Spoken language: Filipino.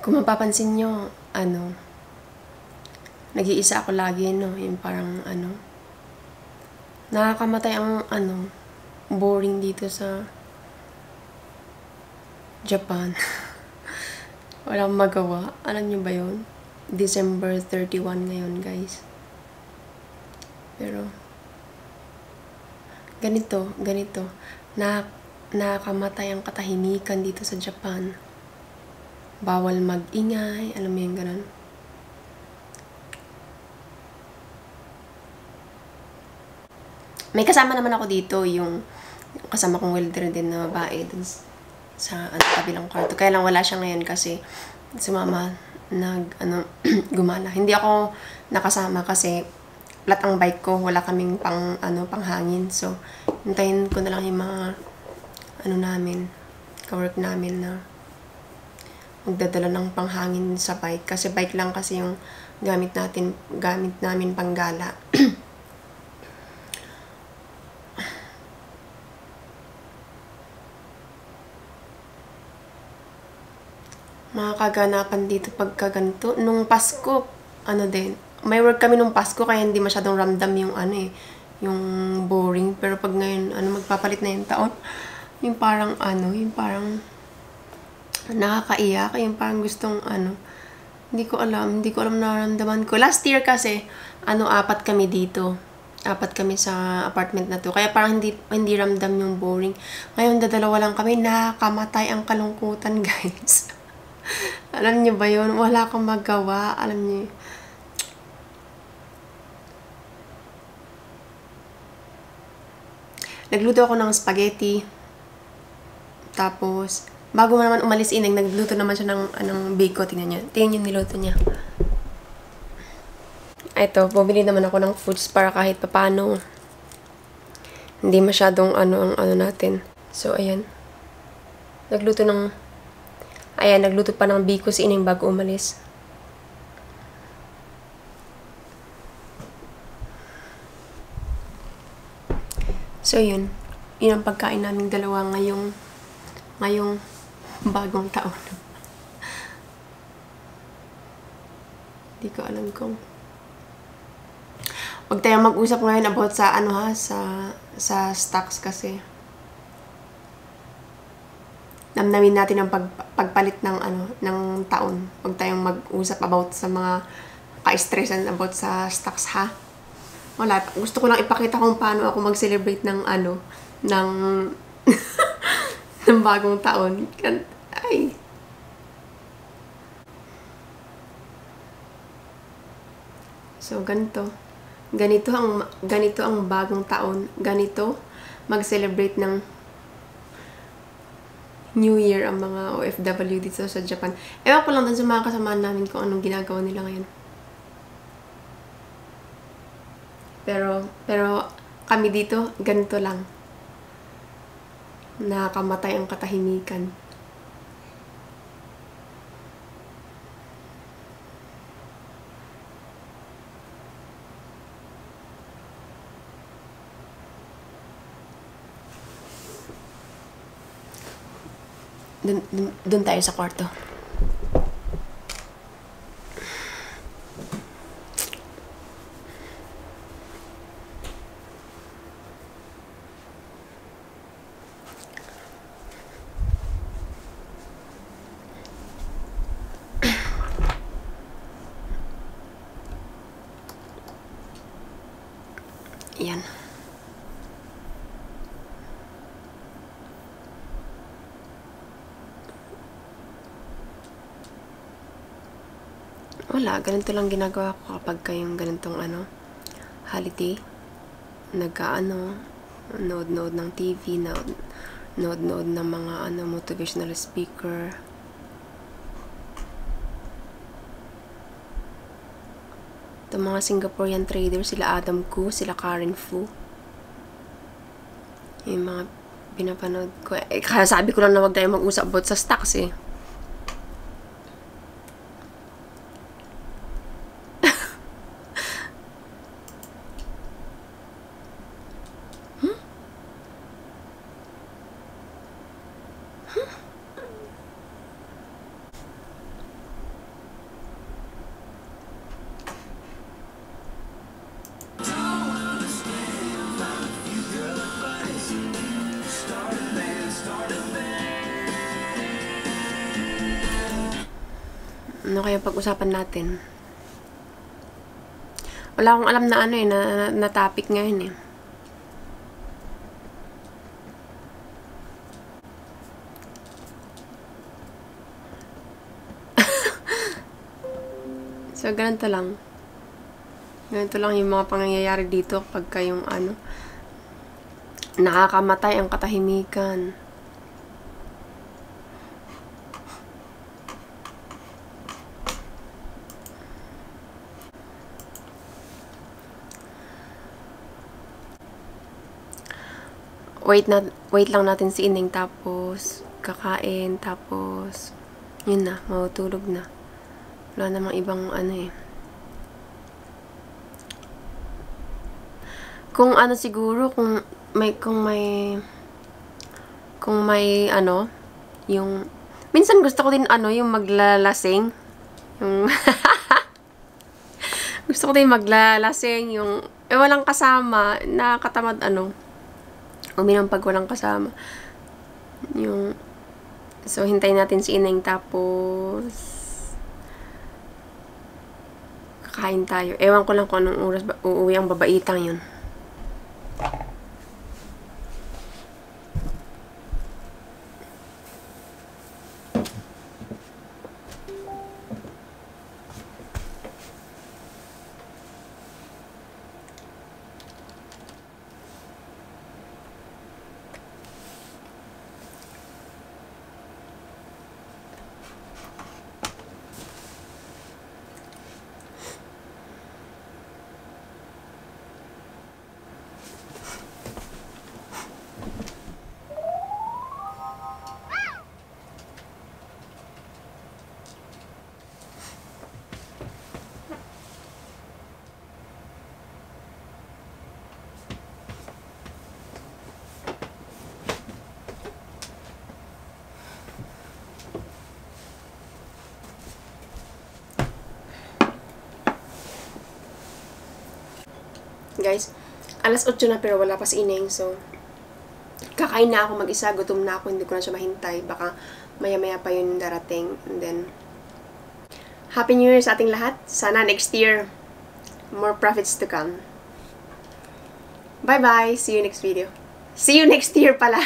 Kung mapapansin nyo, nag-iisa ako lagi, no? Yung parang, nakakamatay ang, boring dito sa Japan. Walang magawa. Alam nyo ba yun? December 31 ngayon, guys. Pero, ganito. Nakakamatay ang katahimikan dito sa Japan. Bawal mag-ingay, alam mo yung ganun. May kasama naman ako dito, yung kasama kong welder din na babae dun sa kabilang kwarto. Kaya lang wala siya ngayon kasi si mama gumala. Hindi ako nakasama kasi flat ang bike ko, wala kaming panghangin. So, hintayin ko na lang yung mga ka-work namin na magdadala ng panghangin sa bike. Kasi bike lang kasi yung gamit namin panggala. Mga kaganapan dito pagka ganito. Nung Pasko, may work kami nung Pasko kaya hindi masyadong ramdam yung yung boring. Pero pag ngayon, magpapalit na yung taon, yung parang nakakaiyak, yung parang gustong hindi ko alam nararamdaman ko. Last year kasi, 4 kami dito. 4 kami sa apartment na to. Kaya parang hindi ramdam yung boring. Ngayon, dadalawa lang kami, nakakamatay ang kalungkutan, guys. Alam niyo ba yun? Wala kang magawa. Alam niyo. Nagluto ako ng spaghetti. Tapos, bago mo naman umalis ineng, nagluto naman siya ng biko. Tingnan niyo. Tingnan yung niluto niya. Ito, bumili naman ako ng fruits para kahit papano hindi masyadong ang natin. So, ayan. Nagluto pa ng biko si ineng bago umalis. So, yun. Yun ang pagkain naming dalawa ngayong bagong taon. Hindi ko alam kung huwag tayong mag-usap ngayon about sa sa stocks kasi namnamin natin ang pagpalit ng taon. Huwag tayong mag-usap about sa mga ka-stressan about sa stocks, ha? Wala. Gusto ko lang ipakita kung paano ako mag-celebrate ng ng bagong taon. Ay. So, ganito ang bagong taon. Ganito mag-celebrate ng New Year ang mga OFW dito sa Japan. Ewan ko lang dun sa mga kasamahan namin kung anong ginagawa nila ngayon. Pero kami dito, ganito lang. Nakakamatay ang katahimikan. Dun tayo sa kwarto. Yan. Wala, ganito lang ginagawa ko kapag kayong ganitong holiday. Nood ng TV, nood ng mga motivational speaker. Itong mga Singaporean traders, sila Adam Khoo, sila Karen Fu. Yung mga pinapanood ko. Kaya sabi ko lang na wag tayo mag-usap about sa stocks eh. Ano kaya pag-usapan natin? Wala akong alam na na topic ngayon eh. So, ganito lang. Ganito lang yung mga pangyayari dito pag kayong nakakamatay ang katahimikan. Wait lang natin si Ineng, tapos kakain, tapos yun na, matutulog na. Wala namang ibang Kung siguro, kung may yung minsan gusto ko din yung maglalasing. Yung gusto ko din maglalasing, yung walang kasama, nakakatamad uminom pag walang kasama. So, hintayin natin si Ineng, tapos kakain tayo. Ewan ko lang kung anong oras uuwi ang babaitang yun. Guys, alas 8 na pero wala pa si Ineng, so kakain na ako mag-isa, gutom na ako, hindi ko na siya mahintay, baka maya-maya pa yun darating. And then, Happy New Year sa ating lahat. Sana next year, more profits to come. Bye-bye! See you next video. See you next year pala!